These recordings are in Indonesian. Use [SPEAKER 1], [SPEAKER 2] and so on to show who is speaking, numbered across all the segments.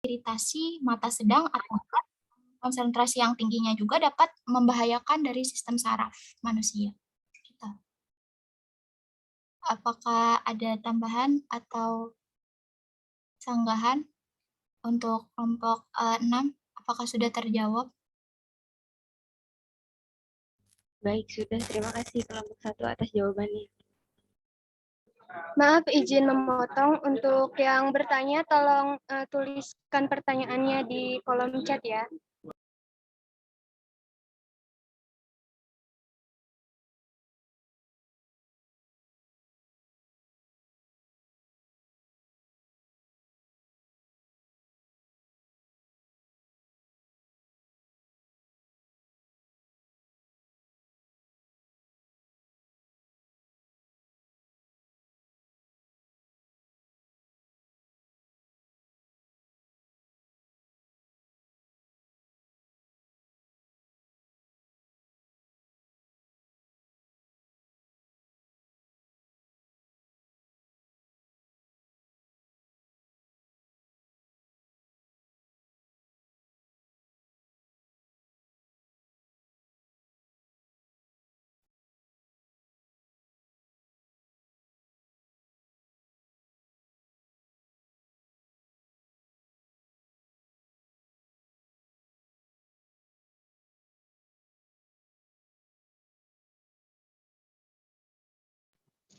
[SPEAKER 1] iritasi mata sedang atau konsentrasi yang tingginya juga dapat membahayakan dari sistem saraf manusia. Apakah ada tambahan atau sanggahan untuk kelompok 6? Apakah sudah terjawab?
[SPEAKER 2] Baik, sudah. Terima kasih kelompok 1 atas jawabannya.
[SPEAKER 3] Maaf, izin memotong. Untuk yang bertanya, tolong tuliskan pertanyaannya di kolom chat ya.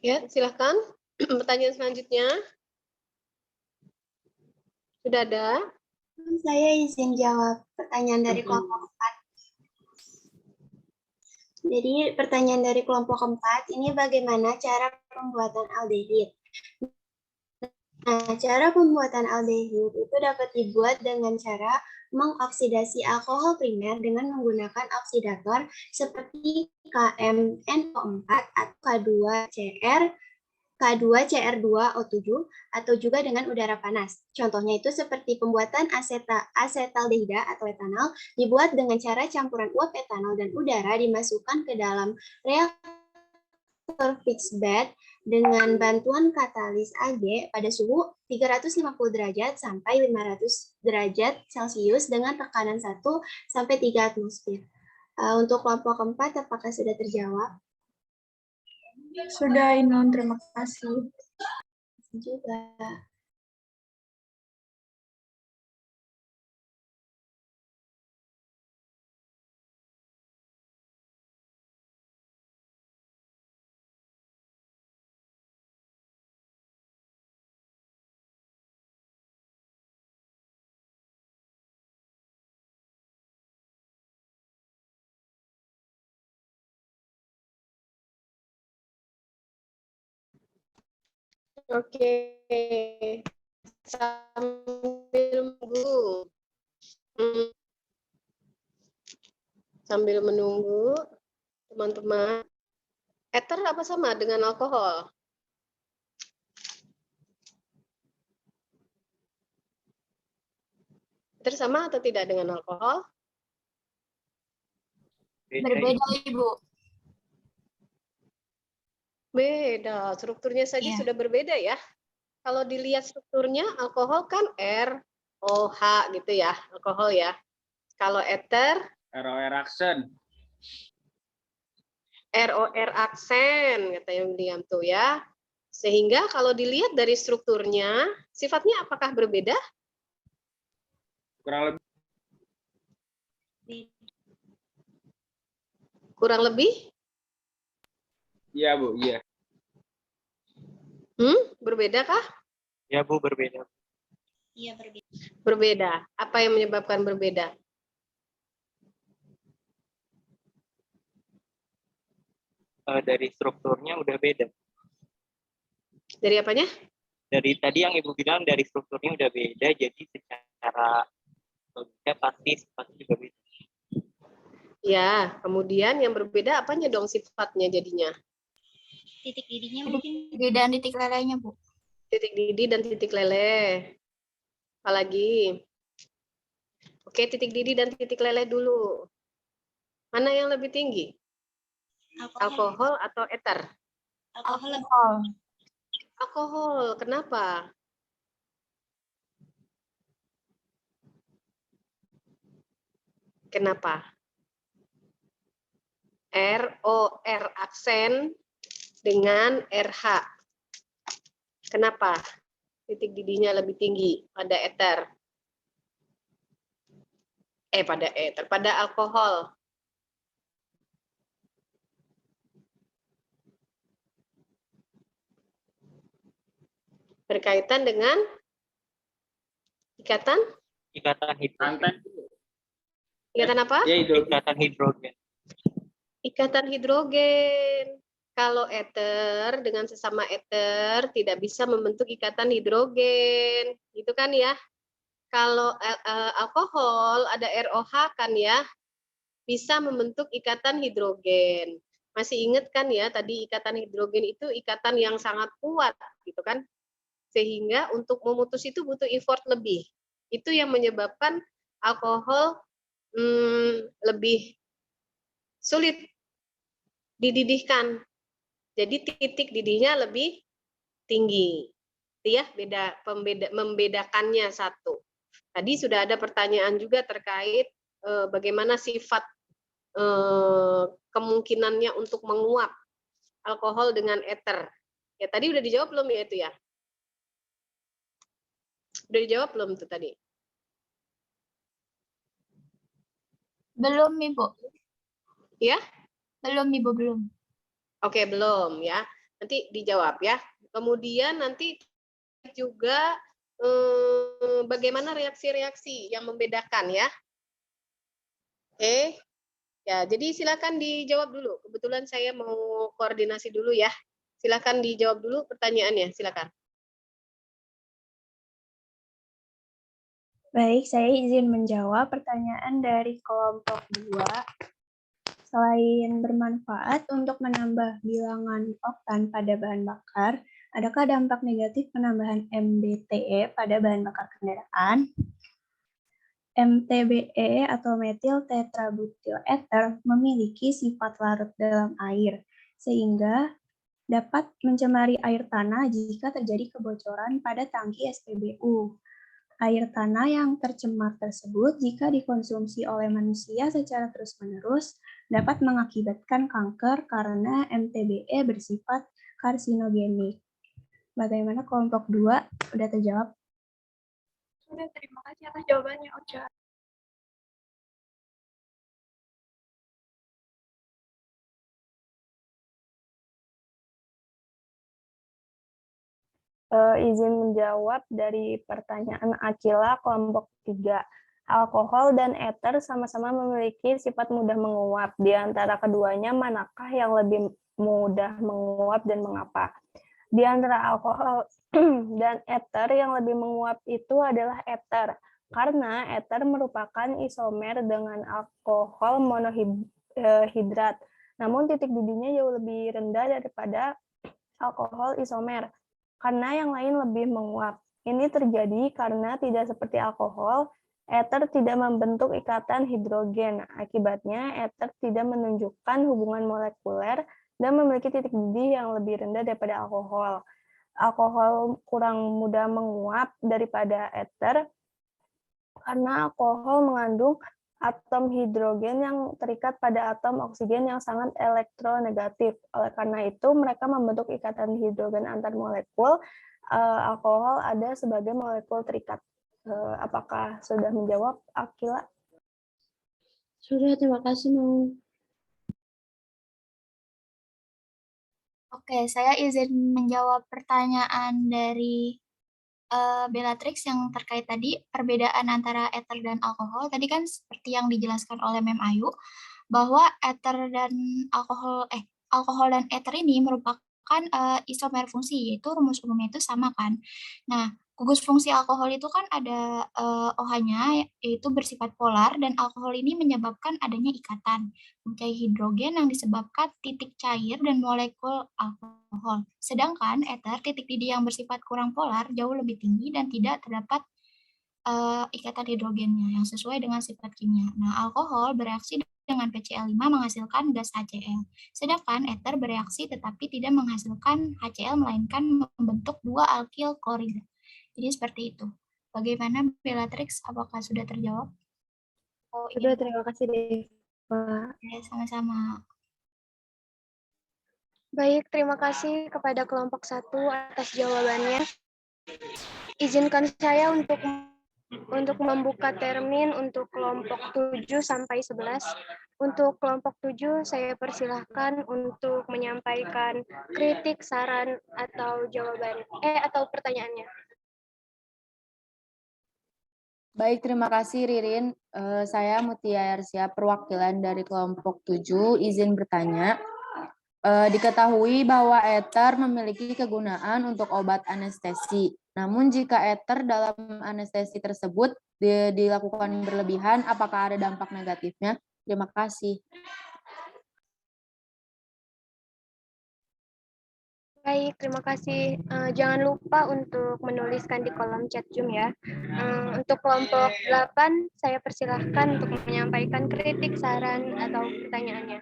[SPEAKER 4] Ya, silahkan. Pertanyaan selanjutnya. Sudah ada?
[SPEAKER 5] Saya izin jawab pertanyaan dari kelompok 4. Jadi pertanyaan dari kelompok 4 ini bagaimana cara pembuatan aldehid? Nah, cara pembuatan aldehid itu dapat dibuat dengan cara mengoksidasi alkohol primer dengan menggunakan oksidator seperti KMNO4 atau K2CR, K2CR2O7 atau juga dengan udara panas. Contohnya itu seperti pembuatan asetaldehida atau etanol dibuat dengan cara campuran uap etanol dan udara dimasukkan ke dalam reaktor fixed bed dengan bantuan katalis Ag pada suhu 350 derajat sampai 500 derajat Celcius dengan tekanan 1 sampai 3 atmosfer. Untuk kelompok keempat, apakah sudah terjawab?
[SPEAKER 1] Sudah, Inun. Terima kasih.
[SPEAKER 5] Juga.
[SPEAKER 4] Oke. Sambil menunggu. Sambil menunggu, teman-teman. Ether apa sama dengan alkohol? Ether sama atau tidak dengan alkohol?
[SPEAKER 1] Berbeda, Ibu.
[SPEAKER 4] Beda, strukturnya saja sudah berbeda ya. Kalau dilihat strukturnya, alkohol kan ROH gitu ya, alkohol ya. Kalau ether,
[SPEAKER 6] ROR aksen.
[SPEAKER 4] ROR aksen, kata yang William tuh ya. Sehingga kalau dilihat dari strukturnya, sifatnya apakah berbeda?
[SPEAKER 6] Kurang lebih.
[SPEAKER 4] Kurang lebih?
[SPEAKER 6] Iya, Bu, iya.
[SPEAKER 4] Berbeda kah?
[SPEAKER 6] Ya, Bu, berbeda.
[SPEAKER 5] Iya, berbeda.
[SPEAKER 4] Berbeda. Apa yang menyebabkan berbeda?
[SPEAKER 6] Dari strukturnya udah beda.
[SPEAKER 4] Dari apanya?
[SPEAKER 6] Dari tadi yang Ibu bilang dari strukturnya udah beda, jadi secara logika pasti juga beda.
[SPEAKER 4] Ya, kemudian yang berbeda apanya dong sifatnya jadinya?
[SPEAKER 5] Titik didinya mungkin.
[SPEAKER 1] Dan titik lelenya, Bu.
[SPEAKER 4] Titik didih dan titik leleh. Apalagi? Oke, titik didih dan titik leleh dulu. Mana yang lebih tinggi? Alkohol atau ether?
[SPEAKER 1] Alkohol.
[SPEAKER 4] Alkohol, kenapa? Kenapa? ROR aksen dengan RH. Kenapa? Titik didinya lebih tinggi pada eter. Pada alkohol. Berkaitan dengan ikatan
[SPEAKER 6] hidrogen.
[SPEAKER 4] Ikatan apa?
[SPEAKER 6] Ikatan hidrogen.
[SPEAKER 4] Ikatan hidrogen. Kalau eter dengan sesama eter tidak bisa membentuk ikatan hidrogen, gitu kan ya? Kalau alkohol ada ROH kan ya, bisa membentuk ikatan hidrogen. Masih ingat kan ya, tadi ikatan hidrogen itu ikatan yang sangat kuat, gitu kan? Sehingga untuk memutus itu butuh effort lebih. Itu yang menyebabkan alkohol lebih sulit dididihkan. Jadi titik didihnya lebih tinggi. Itu ya, membedakannya satu. Tadi sudah ada pertanyaan juga terkait bagaimana sifat kemungkinannya untuk menguap alkohol dengan eter. Ya tadi udah dijawab belum ya itu ya? Udah dijawab belum itu tadi?
[SPEAKER 1] Belum, Ibu.
[SPEAKER 4] Ya?
[SPEAKER 1] Belum, Ibu, belum.
[SPEAKER 4] Oke, belum ya. Nanti dijawab ya. Kemudian nanti juga bagaimana reaksi-reaksi yang membedakan ya. Oke. Ya, jadi silakan dijawab dulu. Kebetulan saya mau koordinasi dulu ya. Silakan dijawab dulu pertanyaannya, silakan.
[SPEAKER 7] Baik, saya izin menjawab pertanyaan dari kelompok 2. Selain bermanfaat untuk menambah bilangan oktan pada bahan bakar, adakah dampak negatif penambahan MBTE pada bahan bakar kendaraan? MTBE atau metil tetrabutil ether memiliki sifat larut dalam air, sehingga dapat mencemari air tanah jika terjadi kebocoran pada tangki SPBU. Air tanah yang tercemar tersebut jika dikonsumsi oleh manusia secara terus-menerus dapat mengakibatkan kanker karena MTBE bersifat karsinogenik. Bagaimana kelompok 2? Sudah terjawab?
[SPEAKER 3] Sudah, terima kasih atas jawabannya, Ocha.
[SPEAKER 7] Izin menjawab dari pertanyaan Akila kelompok 3. Alkohol dan eter sama-sama memiliki sifat mudah menguap. Di antara keduanya, manakah yang lebih mudah menguap dan mengapa? Di antara alkohol dan eter yang lebih menguap itu adalah eter, karena eter merupakan isomer dengan alkohol monohidrat. Namun titik didihnya jauh lebih rendah daripada alkohol isomer, karena yang lain lebih menguap. Ini terjadi karena tidak seperti alkohol, eter tidak membentuk ikatan hidrogen. Akibatnya, eter tidak menunjukkan hubungan molekuler dan memiliki titik didih yang lebih rendah daripada alkohol. Alkohol kurang mudah menguap daripada eter karena alkohol mengandung atom hidrogen yang terikat pada atom oksigen yang sangat elektronegatif. Oleh karena itu, mereka membentuk ikatan hidrogen antar molekul. Alkohol ada sebagai molekul terikat. Apakah sudah menjawab, Akila?
[SPEAKER 5] Sudah, terima kasih, Mau.
[SPEAKER 1] Oke, saya izin menjawab pertanyaan dari Bellatrix yang terkait tadi perbedaan antara ether dan alkohol. Tadi kan seperti yang dijelaskan oleh Mem Ayu bahwa ether dan alkohol dan ether ini merupakan isomer fungsi, yaitu rumus umumnya itu sama kan. Nah, gugus fungsi alkohol itu kan ada OH-nya yaitu bersifat polar, dan alkohol ini menyebabkan adanya ikatan bungkai hidrogen yang disebabkan titik cair dan molekul alkohol. Sedangkan ether, titik didih yang bersifat kurang polar, jauh lebih tinggi dan tidak terdapat ikatan hidrogennya yang sesuai dengan sifat kimia. Nah, alkohol bereaksi dengan PCl5 menghasilkan gas HCl. Sedangkan ether bereaksi tetapi tidak menghasilkan HCl melainkan membentuk 2 alkil klorid. Jadi seperti itu. Bagaimana Bellatrix? Apakah sudah terjawab?
[SPEAKER 2] Sudah, terima kasih Deva.
[SPEAKER 1] Ya, sama-sama.
[SPEAKER 3] Baik, terima kasih kepada kelompok 1 atas jawabannya. Izinkan saya untuk membuka termin untuk kelompok 7 sampai 11. Untuk kelompok 7 saya persilahkan untuk menyampaikan kritik, saran atau atau pertanyaannya.
[SPEAKER 8] Baik, terima kasih Ririn. Saya Mutia Yarsia, perwakilan dari kelompok 7, izin bertanya. Diketahui bahwa ether memiliki kegunaan untuk obat anestesi. Namun jika ether dalam anestesi tersebut dilakukan berlebihan, apakah ada dampak negatifnya? Terima kasih.
[SPEAKER 3] Baik, terima kasih. Jangan lupa untuk menuliskan di kolom chat Zoom ya. Untuk kelompok 8, saya persilahkan untuk menyampaikan kritik, saran, atau pertanyaannya.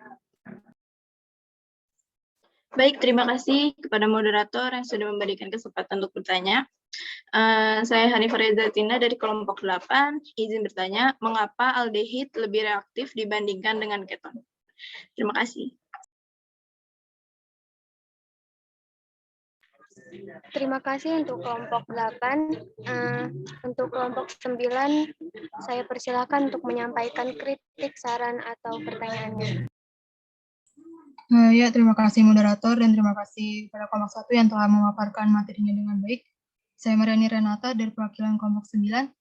[SPEAKER 9] Baik, terima kasih kepada moderator yang sudah memberikan kesempatan untuk bertanya. Saya Hanifah Reza Tina dari kelompok 8, izin bertanya, mengapa aldehid lebih reaktif dibandingkan dengan keton? Terima kasih.
[SPEAKER 3] Terima kasih untuk kelompok 8. Untuk kelompok 9, saya persilakan untuk menyampaikan kritik, saran, atau pertanyaannya.
[SPEAKER 10] Ya, terima kasih moderator dan terima kasih kepada kelompok 1 yang telah memaparkan materinya dengan baik. Saya Mariani Renata dari perwakilan kelompok 9.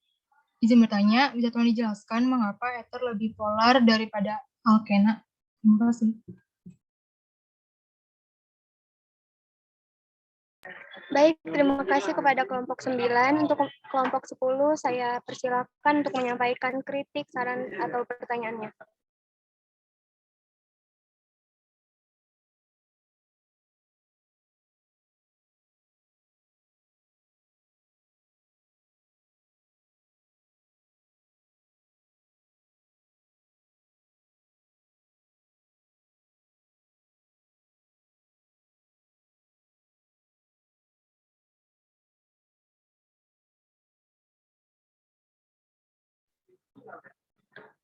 [SPEAKER 10] Izin bertanya, bisa tolong dijelaskan mengapa ether lebih polar daripada alkena? Terima kasih.
[SPEAKER 3] Baik, terima kasih kepada kelompok 9. Untuk kelompok 10, saya persilakan untuk menyampaikan kritik, saran, atau pertanyaannya.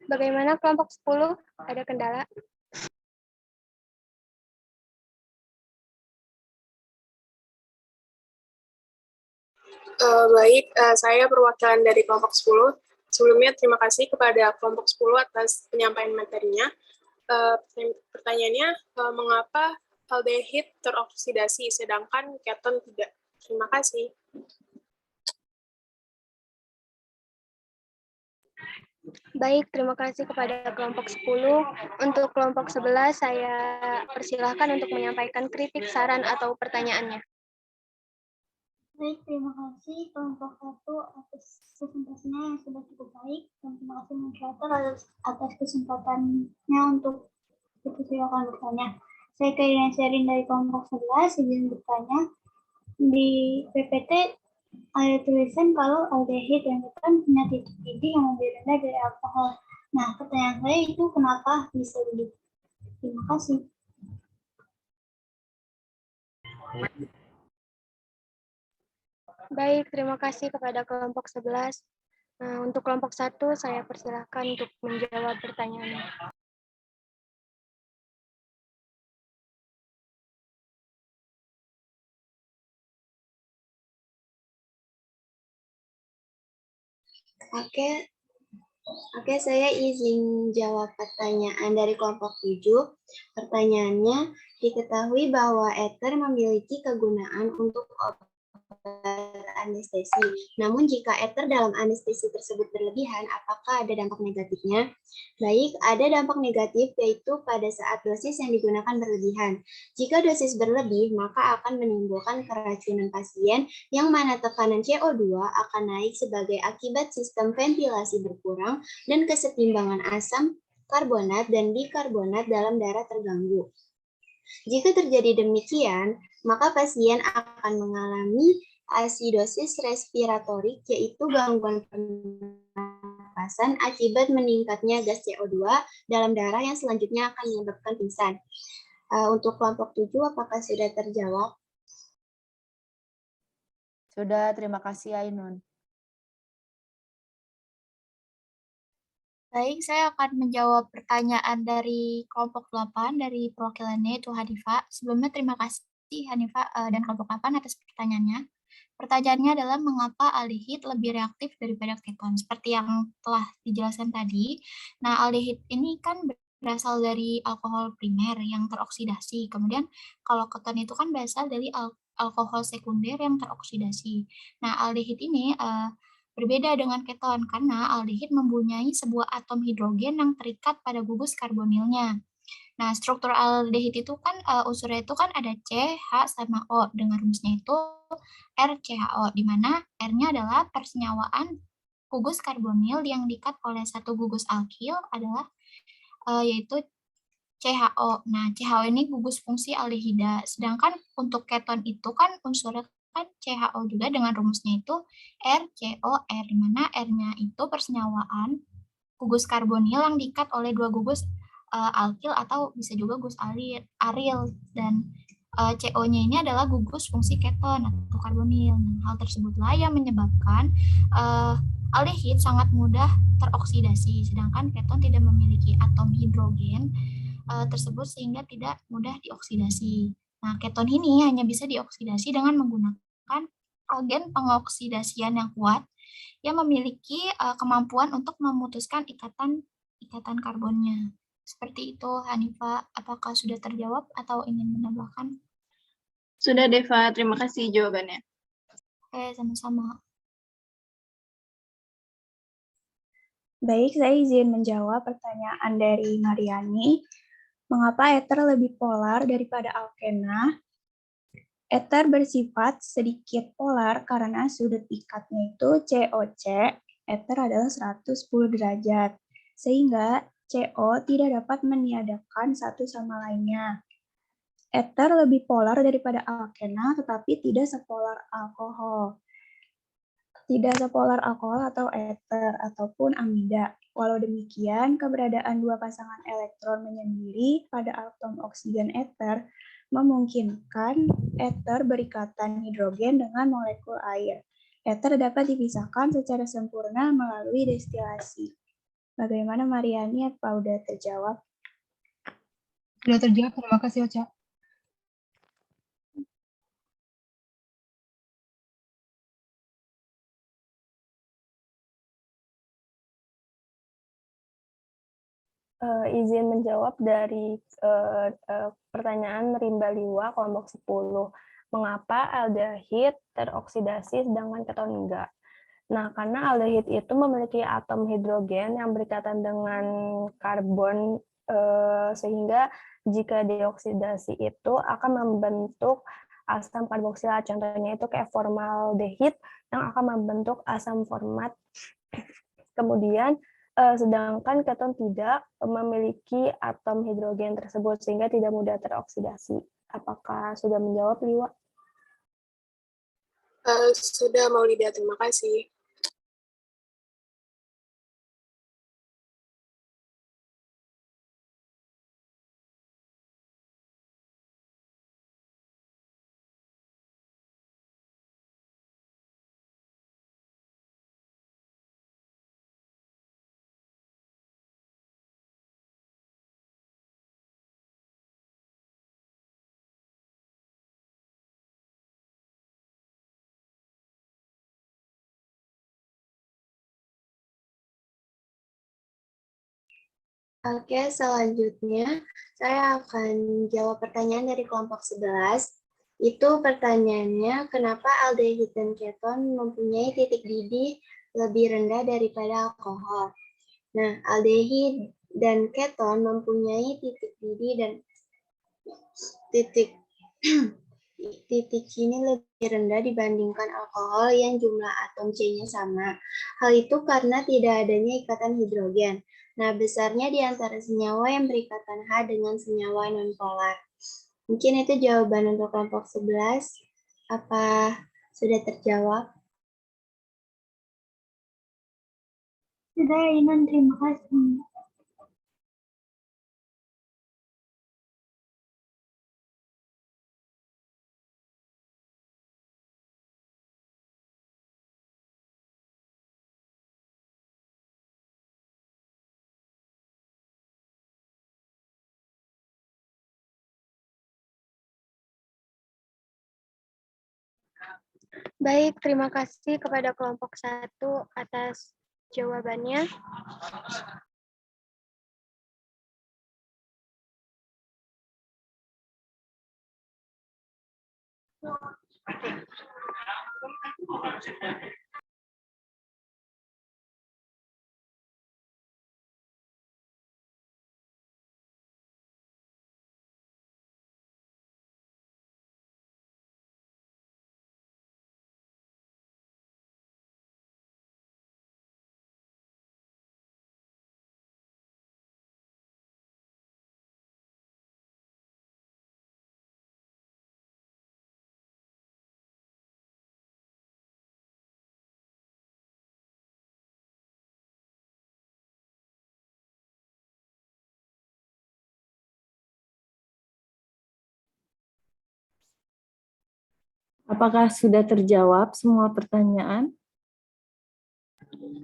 [SPEAKER 3] Bagaimana kelompok 10? Ada kendala?
[SPEAKER 11] Baik, saya perwakilan dari kelompok 10. Sebelumnya terima kasih kepada kelompok 10 atas penyampaian materinya. Pertanyaannya, mengapa aldehid teroksidasi sedangkan keton tidak? Terima kasih.
[SPEAKER 3] Baik, terima kasih kepada kelompok 10. Untuk kelompok 11, saya persilahkan untuk menyampaikan kritik, saran, atau pertanyaannya.
[SPEAKER 1] Baik, terima kasih kelompok 1 atas presentasinya yang sudah cukup baik, dan terima kasih moderator atas kesempatannya untuk dipersilakan bertanya. Saya Kairina Sherin dari kelompok 11, izin bertanya. Di PPT ada tulisan kalau aldehid dan keton punya titik didih yang lebih rendah dari alkohol. Nah, pertanyaan saya itu kenapa bisa begitu? Terima kasih.
[SPEAKER 3] Baik, terima kasih kepada kelompok 11. Untuk kelompok 1, saya persilahkan untuk menjawab pertanyaannya.
[SPEAKER 5] Oke, saya izin jawab pertanyaan dari kelompok 7. Pertanyaannya, diketahui bahwa ether memiliki kegunaan untuk obat anestesi. Namun jika ether dalam anestesi tersebut berlebihan, apakah ada dampak negatifnya? Baik, ada dampak negatif yaitu pada saat dosis yang digunakan berlebihan. Jika dosis berlebih, maka akan menimbulkan keracunan pasien yang mana tekanan CO2 akan naik sebagai akibat sistem ventilasi berkurang dan kesetimbangan asam, karbonat, dan bikarbonat dalam darah terganggu. Jika terjadi demikian, maka pasien akan mengalami asidosis respiratorik, yaitu gangguan pernapasan akibat meningkatnya gas CO2 dalam darah yang selanjutnya akan menyebabkan pingsan. Untuk kelompok 7, apakah sudah terjawab?
[SPEAKER 8] Sudah, terima kasih Ainun.
[SPEAKER 1] Baik, saya akan menjawab pertanyaan dari kelompok 8 dari perwakilannya yaitu Hanifa. Sebelumnya terima kasih Hanifa dan kelompok 8 atas pertanyaannya. Pertanyaannya adalah mengapa aldehid lebih reaktif daripada keton? Seperti yang telah dijelaskan tadi. Nah, aldehid ini kan berasal dari alkohol primer yang teroksidasi. Kemudian kalau keton itu kan berasal dari alkohol sekunder yang teroksidasi. Nah, aldehid ini berbeda dengan keton karena aldehid mempunyai sebuah atom hidrogen yang terikat pada gugus karbonilnya. Nah, struktur aldehid itu kan unsurnya itu kan ada C, H, sama O dengan rumusnya itu RCHO, di mana R-nya adalah persenyawaan gugus karbonil yang diikat oleh satu gugus alkil adalah yaitu CHO. Nah, CHO ini gugus fungsi aldehida. Sedangkan untuk keton itu kan unsurnya kan CHO juga dengan rumusnya itu RCOR, di mana R-nya itu persenyawaan gugus karbonil yang diikat oleh dua gugus alkil atau bisa juga gugus aril, dan CO-nya ini adalah gugus fungsi keton atau karbonil. Nah, hal tersebutlah yang menyebabkan aldehid sangat mudah teroksidasi, sedangkan keton tidak memiliki atom hidrogen tersebut sehingga tidak mudah dioksidasi. Nah, keton ini hanya bisa dioksidasi dengan menggunakan agen pengoksidasian yang kuat yang memiliki kemampuan untuk memutuskan ikatan karbonnya. Seperti itu, Hanifa. Apakah sudah terjawab atau ingin menambahkan?
[SPEAKER 9] Sudah, Deva. Terima kasih jawabannya.
[SPEAKER 1] Oke, sama-sama.
[SPEAKER 12] Baik, saya izin menjawab pertanyaan dari Mariani. Mengapa ether lebih polar daripada alkena? Ether bersifat sedikit polar karena sudut ikatnya itu COC, ether adalah 110 derajat, sehingga CO tidak dapat meniadakan satu sama lainnya. Ether lebih polar daripada alkena, tetapi tidak sepolar alkohol. Tidak sepolar alkohol atau ether, ataupun amida. Walau demikian, keberadaan dua pasangan elektron menyendiri pada atom oksigen ether memungkinkan ether berikatan hidrogen dengan molekul air. Ether dapat dipisahkan secara sempurna melalui destilasi. Bagaimana Mariani, apa udah terjawab?
[SPEAKER 10] Sudah terjawab, terima kasih Ocha.
[SPEAKER 7] Izin menjawab dari pertanyaan Rimba Liwa kelompok 10. Mengapa aldehid teroksidasi sedangkan keton enggak? Nah, karena aldehid itu memiliki atom hidrogen yang berikatan dengan karbon sehingga jika dioksidasi itu akan membentuk asam karboksilat. Contohnya itu kayak formaldehid yang akan membentuk asam format. Kemudian sedangkan keton tidak memiliki atom hidrogen tersebut sehingga tidak mudah teroksidasi. Apakah sudah menjawab, Liwa?
[SPEAKER 11] Sudah, Maulida. Terima kasih.
[SPEAKER 5] Oke, selanjutnya saya akan jawab pertanyaan dari kelompok 11. Itu pertanyaannya, kenapa aldehid dan keton mempunyai titik didih lebih rendah daripada alkohol? Nah, aldehid dan keton mempunyai titik didih dan titik ini lebih rendah dibandingkan alkohol yang jumlah atom C-nya sama. Hal itu karena tidak adanya ikatan hidrogen. Nah, besarnya di antara senyawa yang berikatan H dengan senyawa nonpolar. Mungkin itu jawaban untuk kelompok 11. Apa sudah terjawab?
[SPEAKER 1] Sudah, Inan. Terima kasih.
[SPEAKER 3] Baik, terima kasih kepada kelompok 1 atas jawabannya.
[SPEAKER 13] Apakah sudah terjawab semua pertanyaan?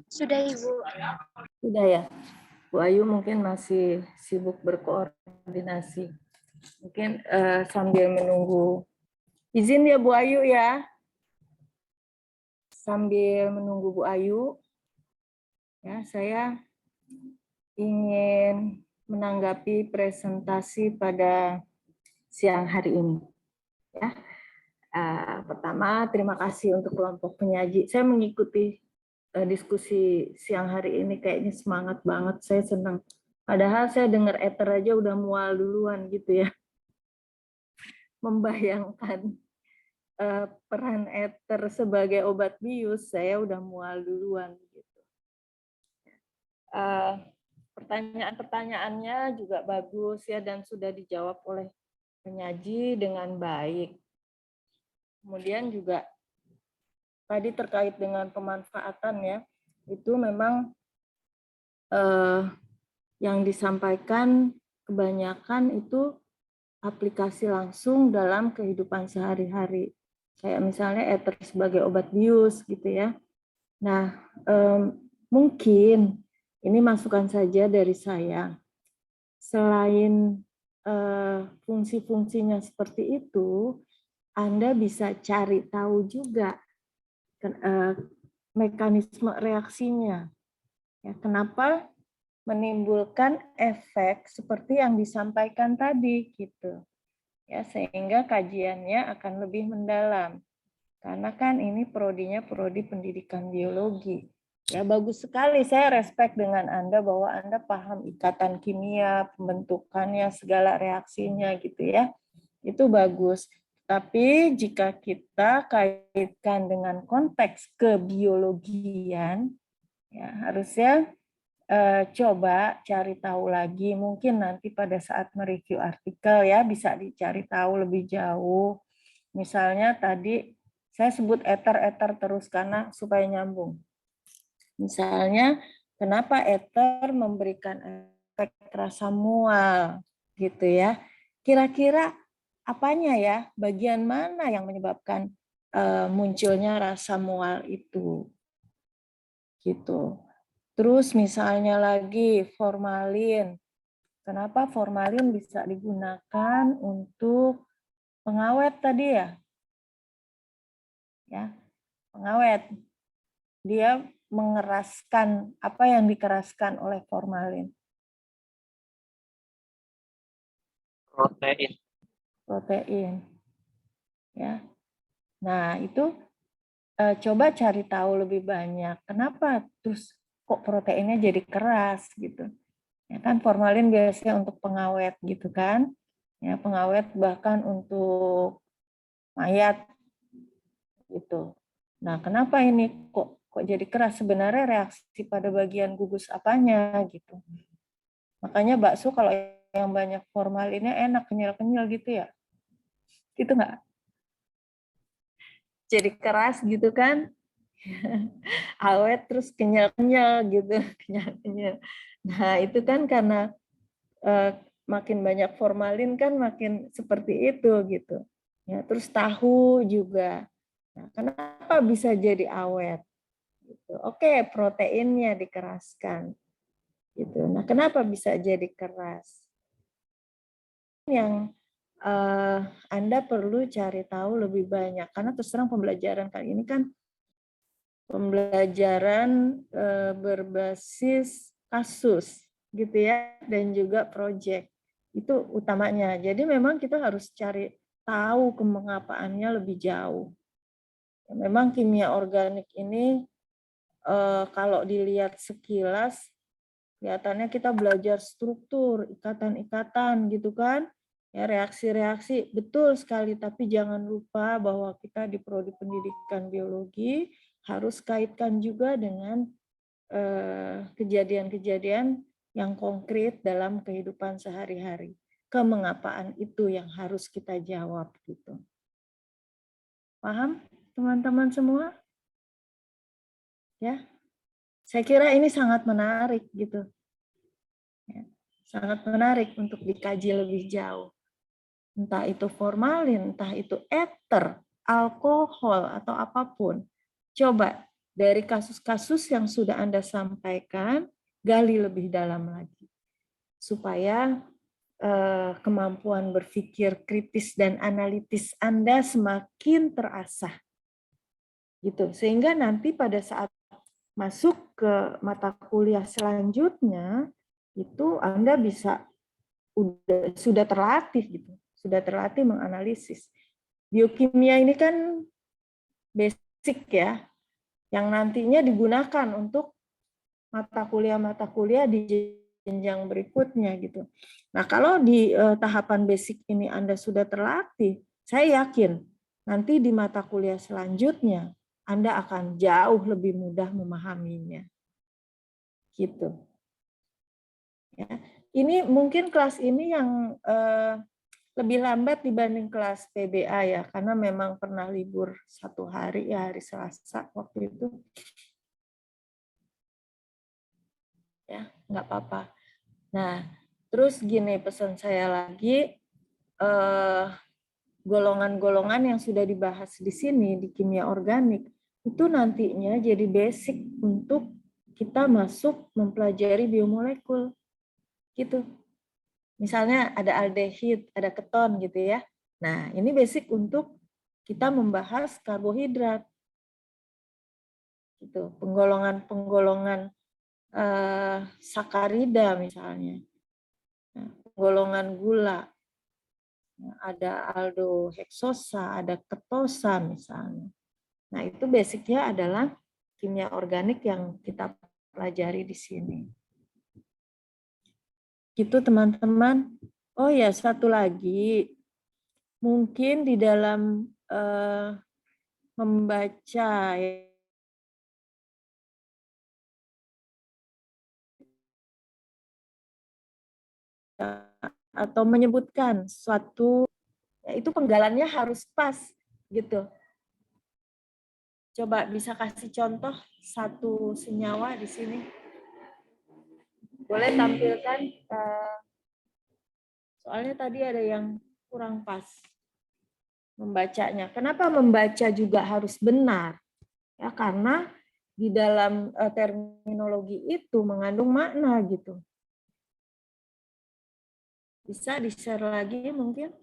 [SPEAKER 3] Sudah, Ibu.
[SPEAKER 13] Sudah ya. Bu Ayu mungkin masih sibuk berkoordinasi. Mungkin sambil menunggu. Izin ya Bu Ayu ya. Sambil menunggu Bu Ayu, ya saya ingin menanggapi presentasi pada siang hari ini. Ya. Pertama, terima kasih untuk kelompok penyaji. Saya mengikuti diskusi siang hari ini kayaknya semangat banget. Saya senang. Padahal saya dengar Ether aja udah mual duluan gitu ya. Membayangkan peran Ether sebagai obat bius, saya udah mual duluan gitu. Pertanyaan-pertanyaannya juga bagus ya dan sudah dijawab oleh penyaji dengan baik. Kemudian juga tadi terkait dengan pemanfaatan ya, itu memang yang disampaikan kebanyakan itu aplikasi langsung dalam kehidupan sehari-hari. Kayak misalnya Ether sebagai obat bius gitu ya. Nah, mungkin ini masukan saja dari saya. Selain fungsi-fungsinya seperti itu, Anda bisa cari tahu juga mekanisme reaksinya. Ya, kenapa menimbulkan efek seperti yang disampaikan tadi gitu. Ya, sehingga kajiannya akan lebih mendalam. Karena kan ini prodinya prodi pendidikan biologi. Ya, bagus sekali, saya respect dengan Anda bahwa Anda paham ikatan kimia, pembentukannya, segala reaksinya gitu ya. Itu bagus. Tapi jika kita kaitkan dengan konteks kebiologian, ya harusnya coba cari tahu lagi. Mungkin nanti pada saat mereview artikel ya bisa dicari tahu lebih jauh. Misalnya tadi saya sebut ether terus karena supaya nyambung. Misalnya kenapa ether memberikan efek rasa mual gitu ya. Kira-kira apanya ya? Bagian mana yang menyebabkan munculnya rasa mual itu? Gitu. Terus misalnya lagi formalin. Kenapa formalin bisa digunakan untuk pengawet tadi ya? Ya, pengawet. Dia mengeraskan apa yang dikeraskan oleh formalin?
[SPEAKER 6] Protein.
[SPEAKER 13] Protein. Ya. Nah, itu coba cari tahu lebih banyak. Kenapa terus kok proteinnya jadi keras gitu? Ya kan formalin biasanya untuk pengawet gitu kan? Ya, pengawet bahkan untuk mayat gitu. Nah, kenapa ini kok jadi keras? Sebenarnya reaksi pada bagian gugus apanya gitu. Makanya bakso kalau yang banyak formalinnya enak kenyal-kenyal gitu ya. Gitu nggak? Jadi keras gitu kan? Awet terus kenyal-kenyal gitu, kenyal-kenyal. Nah, itu kan karena makin banyak formalin kan makin seperti itu gitu. Ya, terus tahu juga. Nah, kenapa bisa jadi awet? Gitu. Oke, proteinnya dikeraskan. Gitu. Nah, kenapa bisa jadi keras? Yang Anda perlu cari tahu lebih banyak, karena terus terang pembelajaran kali ini kan pembelajaran berbasis kasus gitu ya, dan juga proyek itu utamanya. Jadi memang kita harus cari tahu kemengapaannya lebih jauh. Memang kimia organik ini kalau dilihat sekilas kelihatannya kita belajar struktur, ikatan-ikatan gitu kan. Ya, reaksi-reaksi betul sekali, tapi jangan lupa bahwa kita di prodi pendidikan biologi harus kaitkan juga dengan kejadian-kejadian yang konkret dalam kehidupan sehari-hari. Kemengapaan itu yang harus kita jawab gitu. Paham teman-teman semua? Ya. Saya kira ini sangat menarik gitu. Ya, sangat menarik untuk dikaji lebih jauh. Entah itu formalin, entah itu ether, alkohol, atau apapun. Coba dari kasus-kasus yang sudah Anda sampaikan, gali lebih dalam lagi. Supaya kemampuan berpikir kritis dan analitis Anda semakin terasah. Gitu. Sehingga nanti pada saat masuk ke mata kuliah selanjutnya, itu Anda bisa sudah terlatih gitu. Sudah terlatih menganalisis. Biokimia ini kan basic ya, yang nantinya digunakan untuk mata kuliah di jenjang berikutnya gitu. Nah, kalau di tahapan basic ini Anda sudah terlatih, saya yakin nanti di mata kuliah selanjutnya Anda akan jauh lebih mudah memahaminya. Gitu. Ya. Ini mungkin kelas ini yang lebih lambat dibanding kelas PBA ya, karena memang pernah libur 1 hari ya, hari Selasa waktu itu. Ya, nggak apa-apa. Nah, terus gini pesan saya lagi, golongan-golongan yang sudah dibahas di sini di kimia organik itu nantinya jadi basic untuk kita masuk mempelajari biomolekul, gitu. Misalnya ada aldehid, ada keton gitu ya. Nah, ini basic untuk kita membahas karbohidrat. Gitu, penggolongan-penggolongan sakarida misalnya. Nah, penggolongan gula. Nah, ada aldoheksosa, ada ketosa misalnya. Nah, itu basicnya adalah kimia organik yang kita pelajari di sini. Gitu teman-teman. Oh ya, satu lagi. Mungkin di dalam membaca atau menyebutkan suatu, ya itu penggalannya harus pas gitu. Coba bisa kasih contoh satu senyawa di sini. Boleh tampilkan, soalnya tadi ada yang kurang pas membacanya. Kenapa membaca juga harus benar? Ya karena di dalam terminologi itu mengandung makna gitu. Bisa di-share lagi mungkin?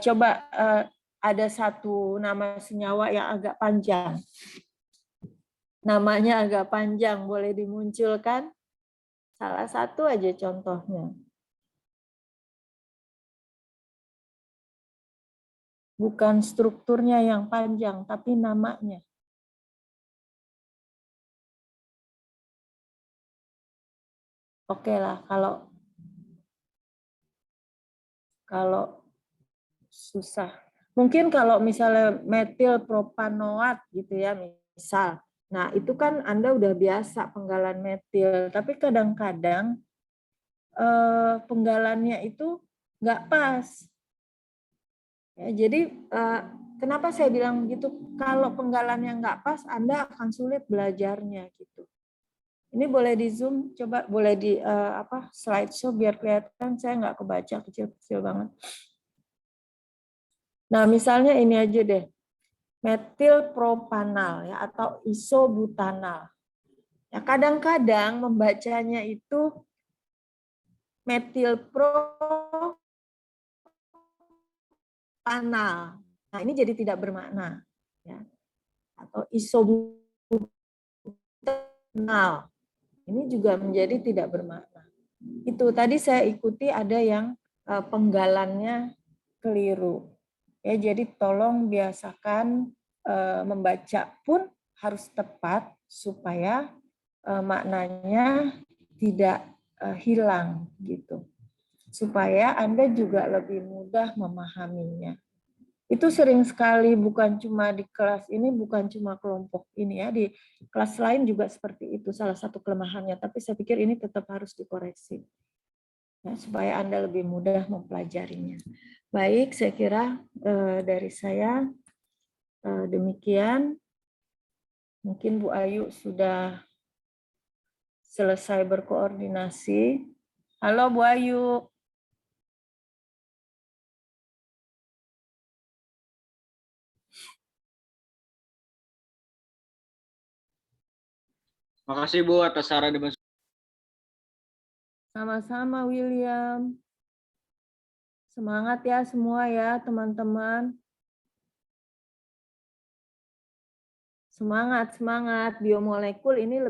[SPEAKER 13] Coba ada satu nama senyawa yang agak panjang. Namanya agak panjang, boleh dimunculkan? Salah satu aja contohnya. Bukan strukturnya yang panjang, tapi namanya. Oke lah, kalau susah. Mungkin kalau misalnya metil propanoat gitu ya, misal. Nah, itu kan Anda udah biasa penggalan metil, tapi kadang-kadang penggalannya itu nggak pas. Ya, jadi kenapa saya bilang begitu? Kalau penggalannya nggak pas, Anda akan sulit belajarnya gitu. Ini boleh di zoom, coba boleh di slideshow biar kelihatan. Saya nggak kebaca, kecil-kecil banget. Nah, misalnya ini aja deh. metilpropanal ya atau isobutanal. Ya, kadang-kadang membacanya itu metilpropanal. Nah, ini jadi tidak bermakna ya. Atau isobutanal. Ini juga menjadi tidak bermakna. Itu tadi saya ikuti ada yang penggalannya keliru. Ya, jadi tolong biasakan membaca pun harus tepat supaya maknanya tidak hilang gitu. Supaya Anda juga lebih mudah memahaminya. Itu sering sekali bukan cuma di kelas ini, bukan cuma kelompok ini ya, di kelas lain juga seperti itu salah satu kelemahannya, tapi saya pikir ini tetap harus dikoreksi. Ya, supaya Anda lebih mudah mempelajarinya. Baik, saya kira dari saya demikian. Mungkin Bu Ayu sudah selesai berkoordinasi. Halo Bu Ayu.
[SPEAKER 14] Makasih Bu atas saran dan masukan.
[SPEAKER 13] Sama-sama William. Semangat ya semua ya teman-teman. Semangat, semangat. Biomolekul ini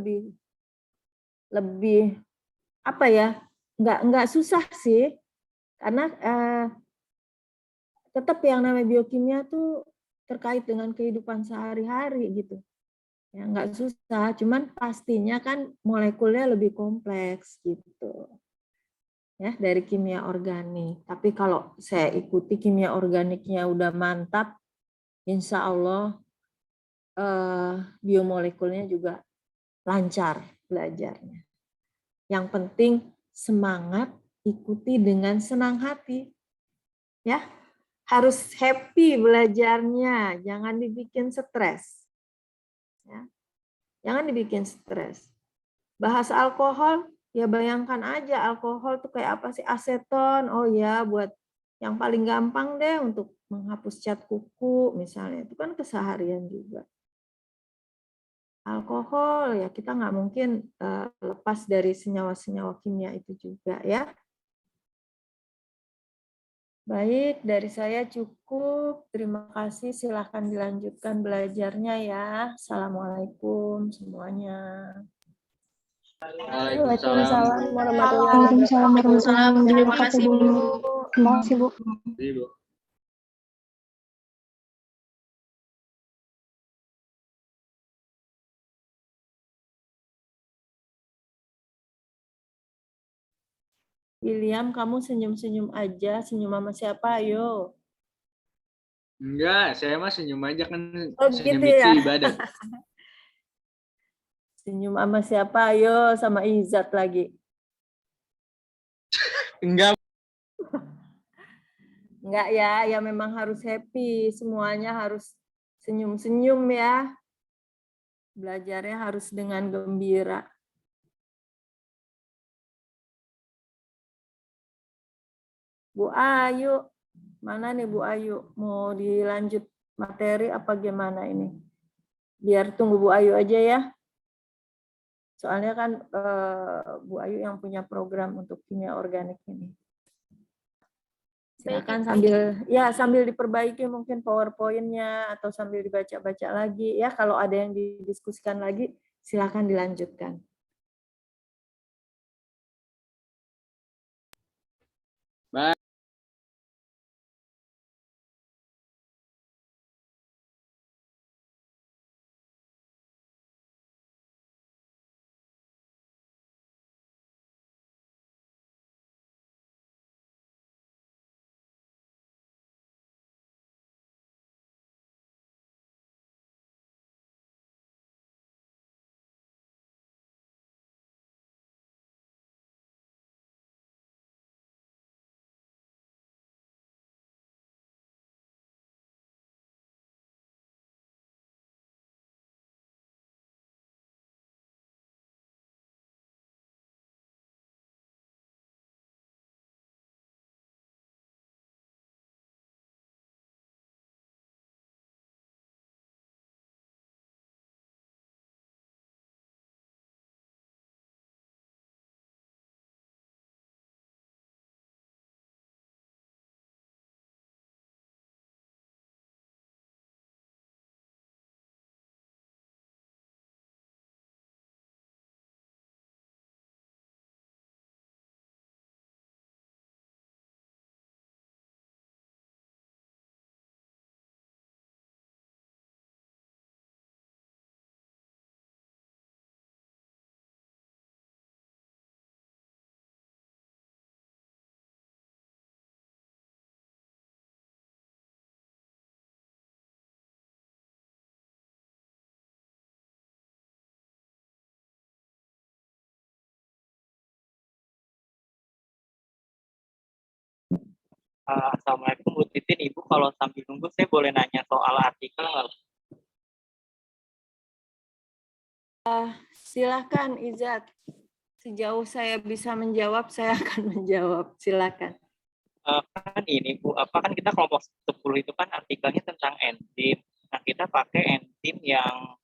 [SPEAKER 13] lebih apa ya? Enggak susah sih. Karena tetap yang namanya biokimia tuh terkait dengan kehidupan sehari-hari gitu. Ya, enggak susah, cuman pastinya kan molekulnya lebih kompleks gitu. Ya, dari kimia organik. Tapi kalau saya ikuti kimia organiknya udah mantap, insya Allah biomolekulnya juga lancar belajarnya. Yang penting semangat, ikuti dengan senang hati. Ya, harus happy belajarnya, jangan dibikin stres. Ya. Jangan dibikin stres. Bahas alkohol, ya bayangkan aja alkohol tuh kayak apa sih, aseton. Oh ya, buat yang paling gampang deh untuk menghapus cat kuku misalnya, itu kan keseharian juga. Alkohol ya kita nggak mungkin lepas dari senyawa-senyawa kimia itu juga ya. Baik, dari saya cukup. Terima kasih. Silahkan dilanjutkan belajarnya ya. Assalamualaikum semuanya.
[SPEAKER 7] Waalaikumsalam warahmatullahi wabarakatuh.
[SPEAKER 9] Terima kasih Bu.
[SPEAKER 12] Terima kasih Bu.
[SPEAKER 14] Bu.
[SPEAKER 13] William, kamu senyum-senyum aja. Senyum sama siapa? Ayo.
[SPEAKER 14] Enggak, saya mah senyum aja kan.
[SPEAKER 13] Oh,
[SPEAKER 14] Senyum
[SPEAKER 13] gitu
[SPEAKER 14] itu
[SPEAKER 13] ya?
[SPEAKER 14] ibadah.
[SPEAKER 13] Senyum sama siapa? Ayo, sama Izat lagi.
[SPEAKER 14] Enggak.
[SPEAKER 13] Enggak ya, ya memang harus happy. Semuanya harus senyum-senyum ya. Belajarnya harus dengan gembira. Bu Ayu, mana nih Bu Ayu? Mau dilanjut materi apa gimana ini? Biar tunggu Bu Ayu aja ya. Soalnya kan Bu Ayu yang punya program untuk kimia organik ini. Silakan sambil diperbaiki mungkin PowerPoint-nya atau sambil dibaca-baca lagi ya. Kalau ada yang didiskusikan lagi, silakan dilanjutkan.
[SPEAKER 14] Baik.
[SPEAKER 6] Assalamualaikum Bu Titin, Ibu kalau sambil nunggu saya boleh nanya soal artikel nggak?
[SPEAKER 13] Silakan Izat. Sejauh saya bisa menjawab, saya akan menjawab. Silakan.
[SPEAKER 6] Kan ini Bu, kan kita kelompok 10 itu kan artikelnya tentang enzim. Nah, kita pakai enzim yang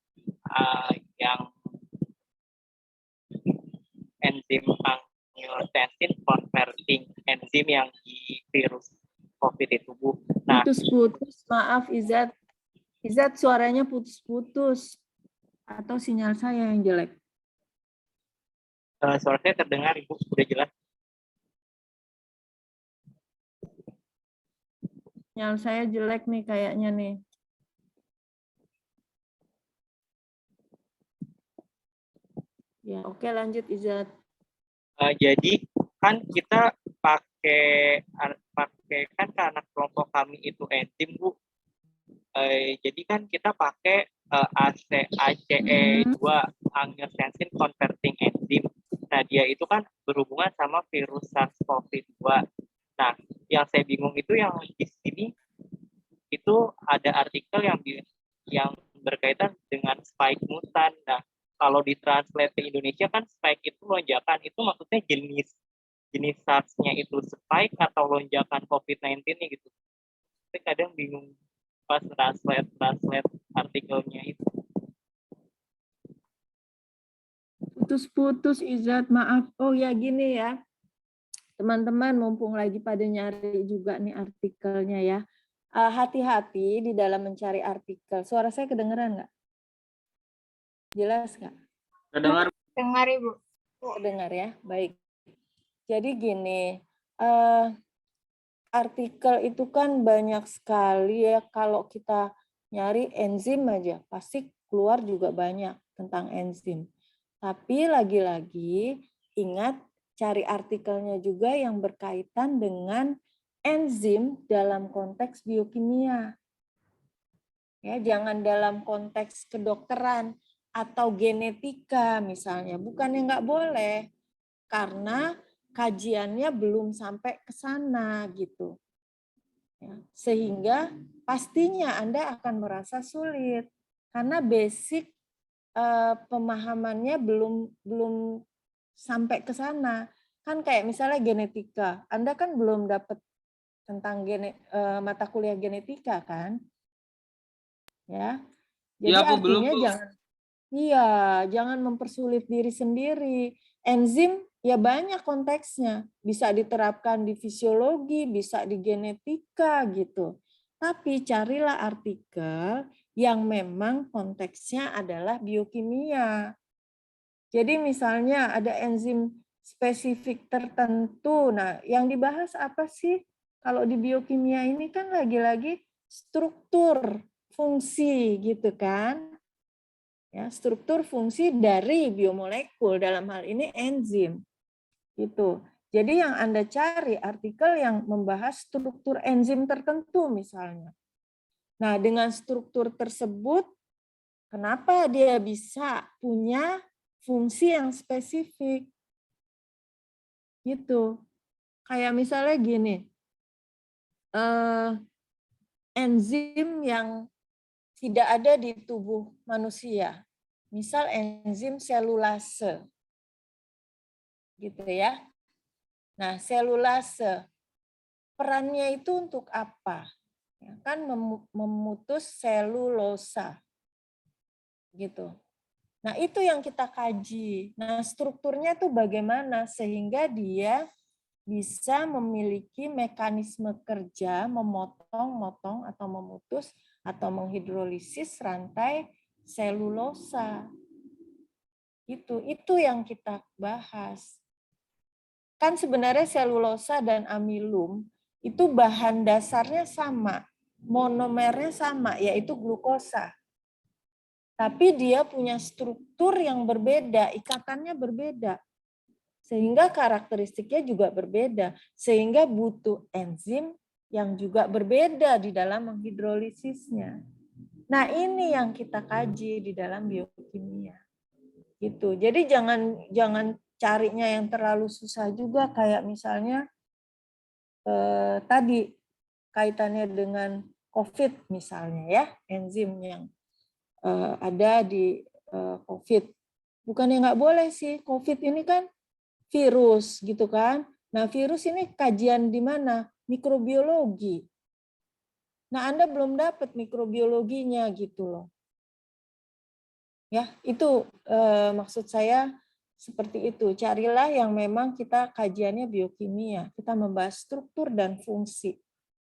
[SPEAKER 6] enzim angiotensin converting enzim yang di virus COVID itu Bu. Nah,
[SPEAKER 13] Putus-putus, maaf Izat. Izat suaranya putus-putus. Atau sinyal saya yang jelek?
[SPEAKER 6] suara saya terdengar Ibu, sudah jelas.
[SPEAKER 13] Sinyal saya jelek nih kayaknya nih. Ya, oke lanjut Izat.
[SPEAKER 6] Jadi kan kita pakai kan karena kelompok kami itu enzim Bu. Jadi kan kita pakai ACE2 angiotensin converting enzim. Nah, dia itu kan berhubungan sama virus SARS-CoV-2. Nah, yang saya bingung itu yang di sini itu ada artikel yang berkaitan dengan spike mutan. Nah, kalau ditranslate ke Indonesia kan spike itu lonjakan, itu maksudnya jenis SARS-nya itu spike atau lonjakan COVID-19-nya gitu. Saya kadang bingung pas translate artikelnya itu.
[SPEAKER 13] Putus-putus Izat, maaf. Oh ya gini ya. Teman-teman mumpung lagi pada nyari juga nih artikelnya ya. Hati-hati di dalam mencari artikel. Suara saya kedengeran nggak? Jelas nggak?
[SPEAKER 14] Kedengar.
[SPEAKER 1] Dengar Ibu.
[SPEAKER 13] Kedengar ya, baik. Jadi gini, artikel itu kan banyak sekali ya. Kalau kita nyari enzim aja, pasti keluar juga banyak tentang enzim. Tapi lagi-lagi ingat cari artikelnya juga yang berkaitan dengan enzim dalam konteks biokimia. Ya, jangan dalam konteks kedokteran atau genetika misalnya. Bukannya nggak boleh, karena kajiannya belum sampai ke sana gitu. Ya, sehingga pastinya Anda akan merasa sulit karena basic pemahamannya belum sampai ke sana. Kan kayak misalnya genetika, Anda kan belum dapat tentang mata kuliah genetika kan? Ya. Jadi
[SPEAKER 14] Ya, Bu, belum,
[SPEAKER 13] artinya
[SPEAKER 14] Bu.
[SPEAKER 13] jangan mempersulit diri sendiri. Enzim ya banyak konteksnya, bisa diterapkan di fisiologi, bisa di genetika gitu. Tapi carilah artikel yang memang konteksnya adalah biokimia. Jadi misalnya ada enzim spesifik tertentu. Nah, yang dibahas apa sih? Kalau di biokimia ini kan lagi-lagi struktur fungsi gitu kan. Ya, struktur fungsi dari biomolekul, dalam hal ini enzim. Gitu. Jadi yang Anda cari artikel yang membahas struktur enzim tertentu misalnya. Nah, dengan struktur tersebut, kenapa dia bisa punya fungsi yang spesifik? Gitu. Kayak misalnya gini, enzim yang tidak ada di tubuh manusia. Misal enzim selulase. Gitu ya. Nah, selulase perannya itu untuk apa? Ya, kan memutus selulosa. Gitu. Nah, itu yang kita kaji. Nah, strukturnya itu bagaimana sehingga dia bisa memiliki mekanisme kerja memotong atau memutus atau menghidrolisis rantai selulosa. Itu yang kita bahas. Kan sebenarnya selulosa dan amilum itu bahan dasarnya sama, monomernya sama, yaitu glukosa. Tapi dia punya struktur yang berbeda, ikatannya berbeda. Sehingga karakteristiknya juga berbeda. Sehingga butuh enzim yang juga berbeda di dalam menghidrolisisnya. Nah, ini yang kita kaji di dalam biokimia. Gitu. Jadi jangan carinya yang terlalu susah juga, kayak misalnya tadi kaitannya dengan COVID misalnya ya, enzim yang ada di COVID. Bukannya nggak boleh sih, COVID ini kan virus gitu kan. Nah virus ini kajian di mana? Mikrobiologi. Nah Anda belum dapat mikrobiologinya gitu loh. Ya itu maksud saya seperti itu. Carilah yang memang kita kajiannya biokimia. Kita membahas struktur dan fungsi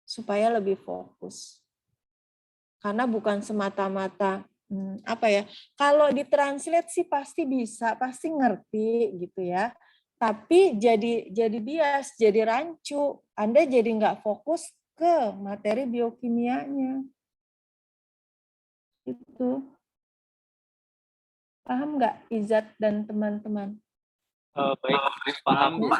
[SPEAKER 13] supaya lebih fokus. Karena bukan semata-mata apa ya, kalau ditranslate sih pasti bisa, pasti ngerti gitu ya. Tapi jadi bias, jadi rancu. Anda jadi nggak fokus ke materi biokimianya. Itu. Paham nggak Izat dan teman-teman?
[SPEAKER 6] Baik, paham Bu.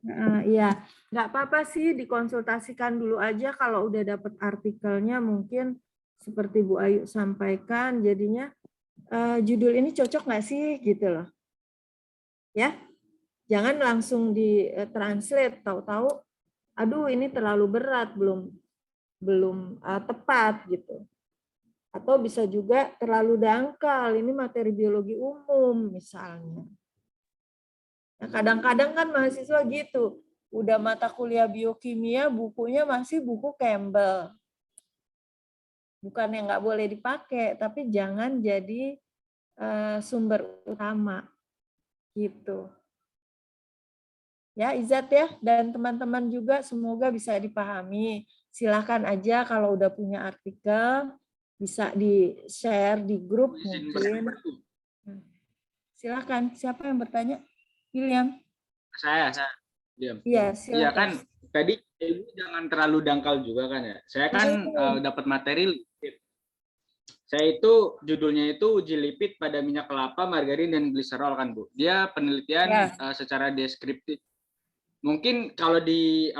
[SPEAKER 13] Nah, iya, nggak apa-apa sih dikonsultasikan dulu aja kalau udah dapat artikelnya mungkin seperti Bu Ayu sampaikan, jadinya judul ini cocok nggak sih gitu loh, ya, jangan langsung ditranslate, tahu-tahu, aduh ini terlalu berat, belum tepat gitu, atau bisa juga terlalu dangkal, ini materi biologi umum misalnya. Nah, kadang-kadang kan mahasiswa gitu, udah mata kuliah biokimia, bukunya masih buku Campbell. Bukan yang nggak boleh dipakai, tapi jangan jadi sumber utama. Gitu. Ya, Izat ya, dan teman-teman juga semoga bisa dipahami. Silakan aja kalau udah punya artikel, bisa di-share di grup mungkin. Silakan, siapa yang bertanya? William.
[SPEAKER 14] Saya diam.
[SPEAKER 13] Iya,
[SPEAKER 14] Iya
[SPEAKER 13] silakan.
[SPEAKER 14] kan tadi Ibu jangan terlalu dangkal juga kan ya. Saya kan dapat materi lipid. Saya itu judulnya itu uji lipid pada minyak kelapa, margarin dan gliserol kan Bu. Dia penelitian secara deskriptif. Mungkin kalau di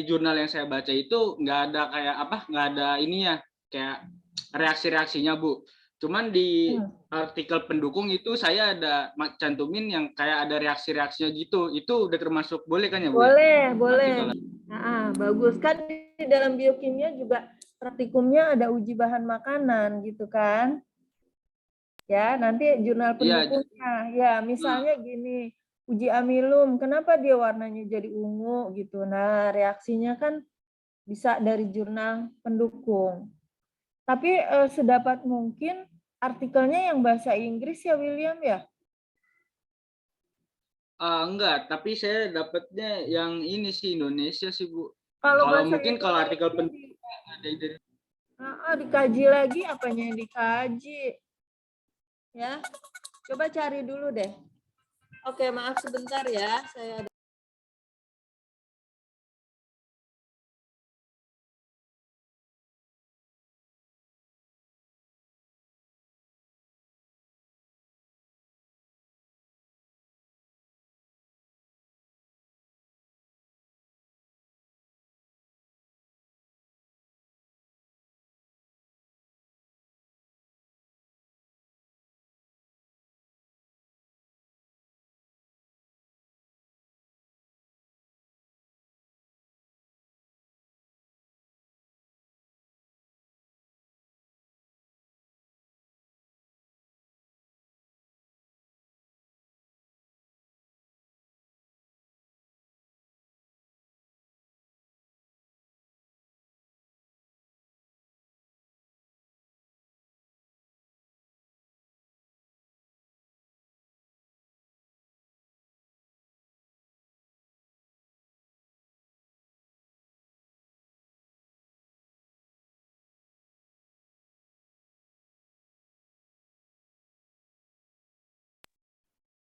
[SPEAKER 14] jurnal yang saya baca itu nggak ada kayak nggak ada ininya kayak reaksi-reaksinya Bu. Cuman di artikel pendukung itu saya ada cantumin yang kayak ada reaksi-reaksinya gitu. Itu udah termasuk boleh kan ya Bu?
[SPEAKER 13] Boleh. Nah, bagus kan di dalam biokimia juga praktikumnya ada uji bahan makanan gitu kan? Ya, nanti jurnal pendukungnya. Ya, misalnya gini, uji amilum, kenapa dia warnanya jadi ungu gitu. Nah, reaksinya kan bisa dari jurnal pendukung. Tapi sedapat mungkin artikelnya yang bahasa Inggris ya William ya?
[SPEAKER 14] Enggak, tapi saya dapatnya yang ini sih Indonesia sih Bu.
[SPEAKER 13] Kalau
[SPEAKER 14] mungkin kalau artikel pendukung ada dari
[SPEAKER 13] dikaji lagi apanya yang dikaji. Ya, coba cari dulu deh. Oke, maaf sebentar ya, saya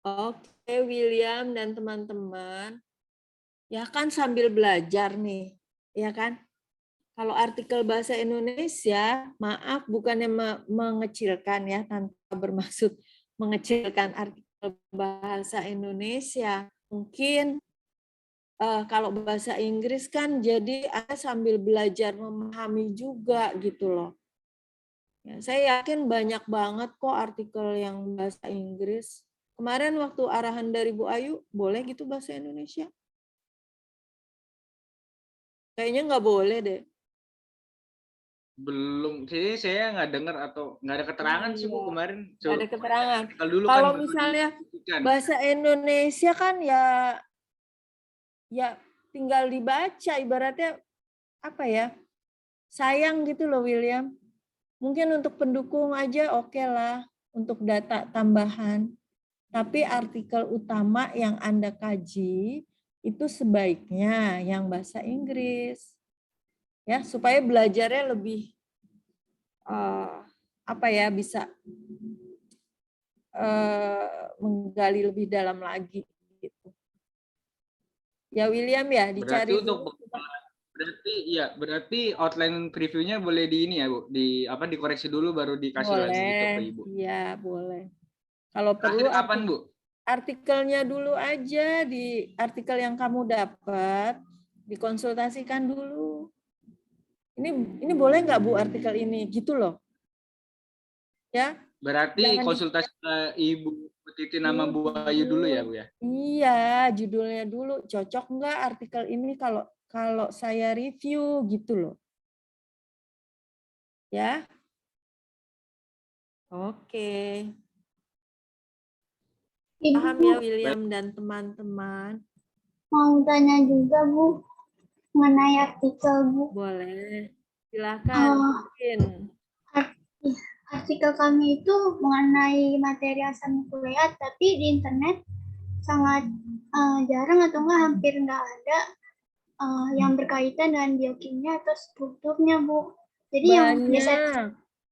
[SPEAKER 13] Oke, William dan teman-teman. Ya kan sambil belajar nih, ya kan? Kalau artikel bahasa Indonesia, maaf bukannya mengecilkan ya, tanpa bermaksud mengecilkan artikel bahasa Indonesia. Mungkin kalau bahasa Inggris kan jadi Anda sambil belajar memahami juga gitu loh. Ya, saya yakin banyak banget kok artikel yang bahasa Inggris. Kemarin waktu arahan dari Bu Ayu, boleh gitu bahasa Indonesia? Kayaknya nggak boleh deh.
[SPEAKER 14] Belum, sih saya nggak dengar atau nggak ada keterangan sih Bu
[SPEAKER 13] Iya,
[SPEAKER 14] kemarin.
[SPEAKER 13] nggak ada keterangan.
[SPEAKER 14] Kalau dulu
[SPEAKER 13] Kalau
[SPEAKER 14] kan baru
[SPEAKER 13] misalnya
[SPEAKER 14] dibuktikan.
[SPEAKER 13] bahasa Indonesia kan ya tinggal dibaca, ibaratnya apa ya, sayang gitu loh William. Mungkin untuk pendukung aja oke lah, untuk data tambahan. Tapi artikel utama yang Anda kaji itu sebaiknya yang bahasa Inggris. Ya, supaya belajarnya lebih apa ya, bisa menggali lebih dalam lagi gitu. Ya William ya,
[SPEAKER 14] Berarti
[SPEAKER 13] dicari
[SPEAKER 14] untuk berarti outline previewnya boleh di ini ya Bu, dikoreksi dulu baru dikasih lagi gitu ke
[SPEAKER 13] boleh.
[SPEAKER 14] Ibu.
[SPEAKER 13] Iya, boleh. Kalau
[SPEAKER 14] Terakhir
[SPEAKER 13] perlu
[SPEAKER 14] kapan Bu?
[SPEAKER 13] artikelnya dulu aja, di artikel yang kamu dapat dikonsultasikan dulu. Ini boleh nggak Bu artikel ini gitu loh. Ya.
[SPEAKER 14] Berarti
[SPEAKER 13] Jangan
[SPEAKER 14] konsultasi ke Ibu Titi nama Bu Ayu dulu ya Bu ya?
[SPEAKER 13] Iya, judulnya dulu. Cocok nggak artikel ini kalau saya review gitu loh. Ya. Oke.
[SPEAKER 1] Ibu,
[SPEAKER 13] Paham ya William dan teman-teman?
[SPEAKER 1] mau tanya juga Bu, mengenai artikel Bu.
[SPEAKER 13] Boleh. Silakan.
[SPEAKER 1] Artikel kami itu mengenai materi asam nukleat, tapi di internet sangat jarang atau enggak hampir enggak ada yang berkaitan dengan biokimia atau strukturnya Bu. Jadi yang bisa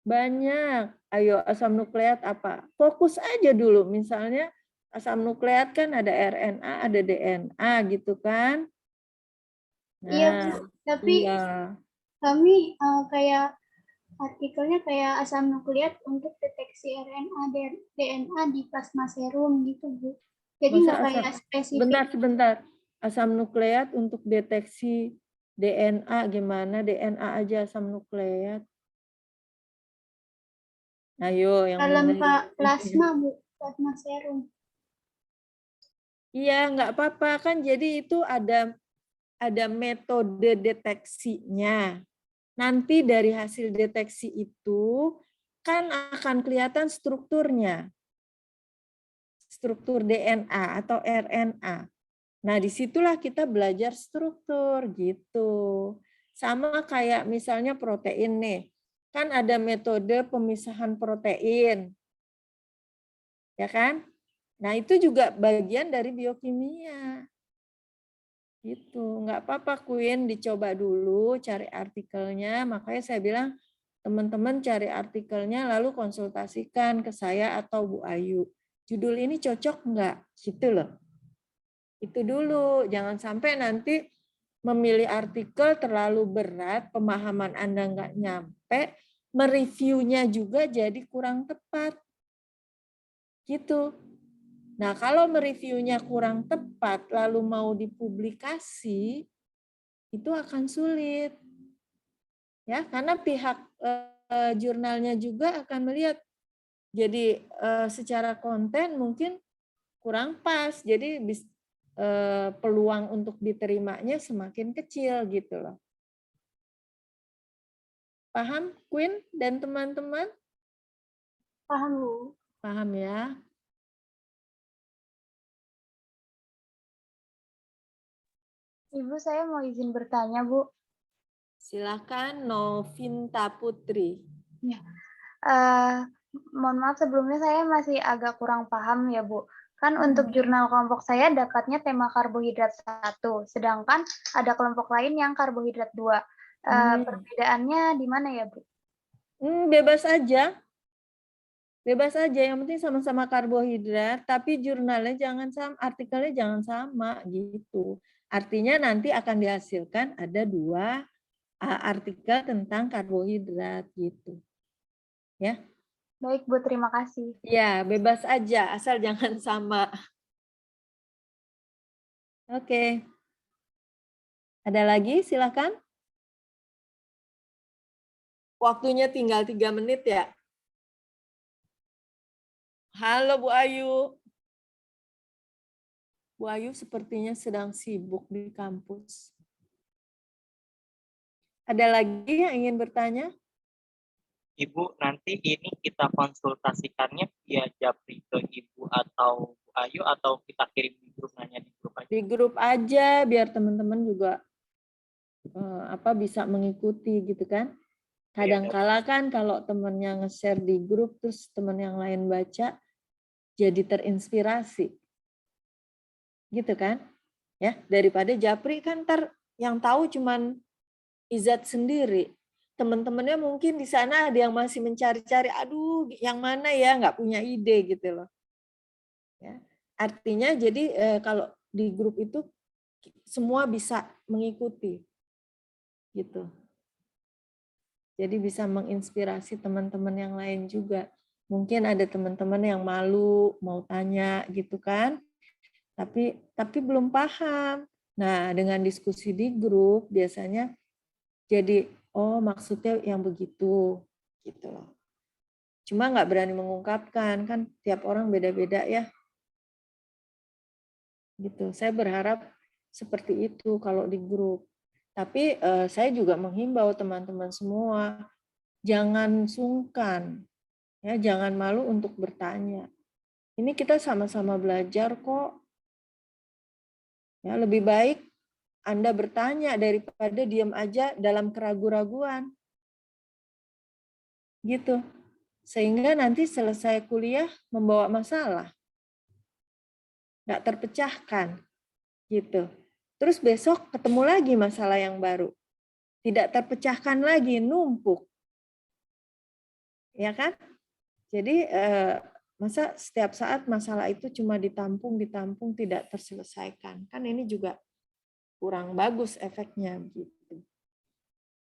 [SPEAKER 13] banyak. Ayo asam nukleat apa? Fokus aja dulu. Misalnya asam nukleat kan ada RNA, ada DNA gitu kan? Nah,
[SPEAKER 1] iya Bu, tapi kami kayak artikelnya kayak asam nukleat untuk deteksi RNA dan DNA di plasma serum gitu Bu. Jadi nggak kayak spesifik.
[SPEAKER 13] Sebentar. Asam nukleat untuk deteksi DNA gimana? DNA aja asam nukleat. Ayo yang
[SPEAKER 1] dalam plasma Bu, plasma serum.
[SPEAKER 13] Iya, nggak apa-apa kan. Jadi itu ada metode deteksinya. Nanti dari hasil deteksi itu kan akan kelihatan strukturnya. Struktur DNA atau RNA. Nah, disitulah kita belajar struktur gitu. Sama kayak misalnya protein nih. Kan ada metode pemisahan protein. Ya kan? Nah, itu juga bagian dari biokimia. Gitu. Nggak apa-apa Queen, dicoba dulu cari artikelnya. Makanya saya bilang teman-teman cari artikelnya lalu konsultasikan ke saya atau Bu Ayu. Judul ini cocok nggak? Gitu loh. Itu dulu, jangan sampai nanti memilih artikel terlalu berat, pemahaman Anda nggak nyampe, mereviewnya juga jadi kurang tepat. Gitu. Nah, kalau mereviewnya kurang tepat, lalu mau dipublikasi, itu akan sulit. Ya, karena pihak jurnalnya juga akan melihat, jadi secara konten mungkin kurang pas, jadi peluang untuk diterimanya semakin kecil gitu loh. Paham Queen dan teman-teman?
[SPEAKER 1] Paham Bu.
[SPEAKER 13] Paham ya?
[SPEAKER 12] Ibu, saya mau izin bertanya, Bu.
[SPEAKER 13] Silakan Novinta Putri.
[SPEAKER 12] Ya. Mohon maaf sebelumnya saya masih agak kurang paham ya, Bu. Kan untuk jurnal kelompok saya dapatnya tema karbohidrat 1, sedangkan ada kelompok lain yang karbohidrat 2. Perbedaannya di mana ya, Bu?
[SPEAKER 13] Bebas aja. Bebas aja, yang penting sama-sama karbohidrat, tapi jurnalnya jangan sama, artikelnya jangan sama gitu. Artinya nanti akan dihasilkan ada 2 artikel tentang karbohidrat gitu. Ya.
[SPEAKER 12] Baik Bu, terima kasih.
[SPEAKER 13] Ya, bebas aja, asal jangan sama. Oke. Ada lagi? Silakan. Waktunya tinggal 3 menit ya. Halo Bu Ayu. Bu Ayu sepertinya sedang sibuk di kampus. Ada lagi yang ingin bertanya?
[SPEAKER 6] Ibu, nanti ini kita konsultasikannya via Japri ke Ibu atau Bu Ayu atau kita kirim di grup, nanya di grup aja?
[SPEAKER 13] Di grup aja biar teman-teman juga bisa mengikuti gitu kan. Kadangkala kan kalau temennya nge-share di grup terus teman yang lain baca jadi terinspirasi. Gitu kan? Ya, daripada Japri kan yang tahu cuman Izat sendiri. Teman-temannya mungkin di sana ada yang masih mencari-cari, aduh yang mana ya, nggak punya ide gitu loh. Ya. Artinya jadi kalau di grup itu semua bisa mengikuti. Gitu. Jadi bisa menginspirasi teman-teman yang lain juga. Mungkin ada teman-teman yang malu mau tanya gitu kan. Tapi belum paham. Nah, dengan diskusi di grup biasanya jadi oh maksudnya yang begitu gitu loh. Cuma nggak berani mengungkapkan, kan tiap orang beda-beda ya. Gitu. Saya berharap seperti itu kalau di grup. Tapi saya juga menghimbau teman-teman semua, jangan sungkan, ya, jangan malu untuk bertanya. Ini kita sama-sama belajar kok. Ya, lebih baik Anda bertanya daripada diam aja dalam keraguan-raguan. Gitu. Sehingga nanti selesai kuliah membawa masalah. Nggak terpecahkan. Gitu. Terus besok ketemu lagi masalah yang baru. Tidak terpecahkan lagi, numpuk. Ya kan? Jadi masa setiap saat masalah itu cuma ditampung, tidak terselesaikan. Kan ini juga kurang bagus efeknya. Gitu.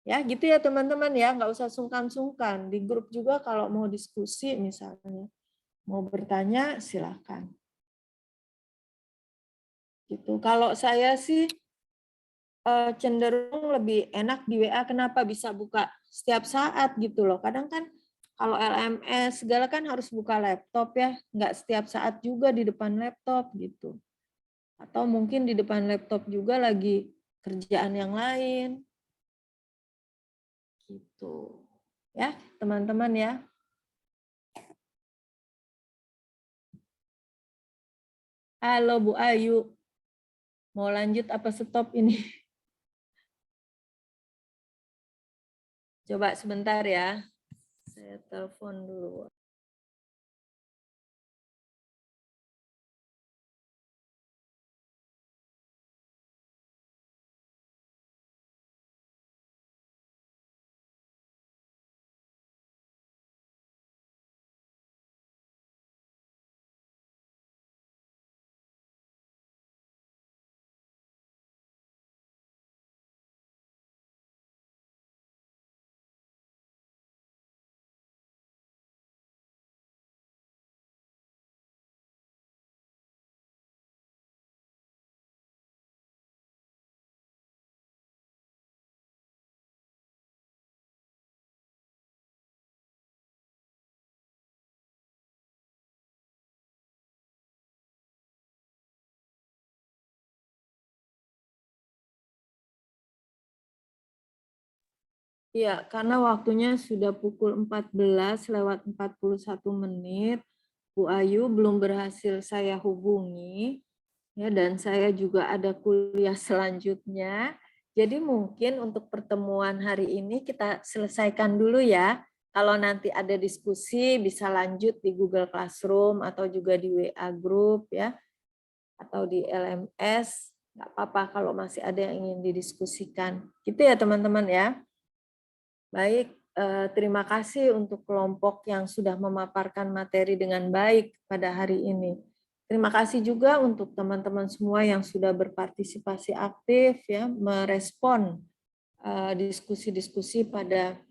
[SPEAKER 13] Ya gitu ya teman-teman ya, nggak usah sungkan-sungkan. Di grup juga kalau mau diskusi misalnya, mau bertanya silakan. Gitu. Kalau saya sih cenderung lebih enak di WA. Kenapa bisa buka setiap saat gitu loh. Kadang kan kalau LMS segala kan harus buka laptop ya. Nggak setiap saat juga di depan laptop gitu. Atau mungkin di depan laptop juga lagi kerjaan yang lain. Gitu. Ya teman-teman ya. Halo Bu Ayu. Mau lanjut apa stop ini? Coba sebentar ya. Saya telepon dulu. Ya, karena waktunya sudah pukul 14:41, Bu Ayu belum berhasil saya hubungi, ya, dan saya juga ada kuliah selanjutnya. Jadi mungkin untuk pertemuan hari ini kita selesaikan dulu ya. Kalau nanti ada diskusi bisa lanjut di Google Classroom atau juga di WA Group ya, atau di LMS. Nggak apa-apa kalau masih ada yang ingin didiskusikan. Gitu ya teman-teman ya. Baik, terima kasih untuk kelompok yang sudah memaparkan materi dengan baik pada hari ini. Terima kasih juga untuk teman-teman semua yang sudah berpartisipasi aktif ya, merespon diskusi-diskusi pada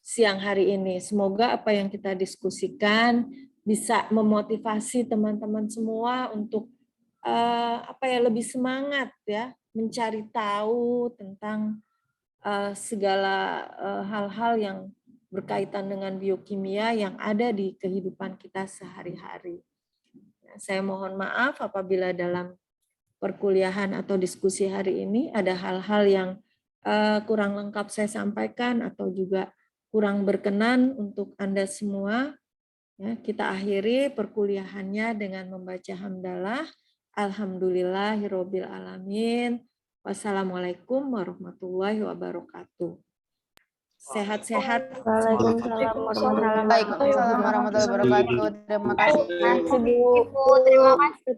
[SPEAKER 13] siang hari ini. Semoga apa yang kita diskusikan bisa memotivasi teman-teman semua untuk lebih semangat ya, mencari tahu tentang segala hal-hal yang berkaitan dengan biokimia yang ada di kehidupan kita sehari-hari. Saya mohon maaf apabila dalam perkuliahan atau diskusi hari ini ada hal-hal yang kurang lengkap saya sampaikan atau juga kurang berkenan untuk Anda semua, ya, kita akhiri perkuliahannya dengan membaca hamdalah. Alhamdulillahirabbil alamin. Wassalamualaikum warahmatullahi wabarakatuh. Sehat-sehat.
[SPEAKER 7] Waalaikumsalam warahmatullahi wabarakatuh.
[SPEAKER 8] Waalaikumsalam warahmatullahi wabarakatuh. Terima kasih.
[SPEAKER 1] Ibu, terima kasih.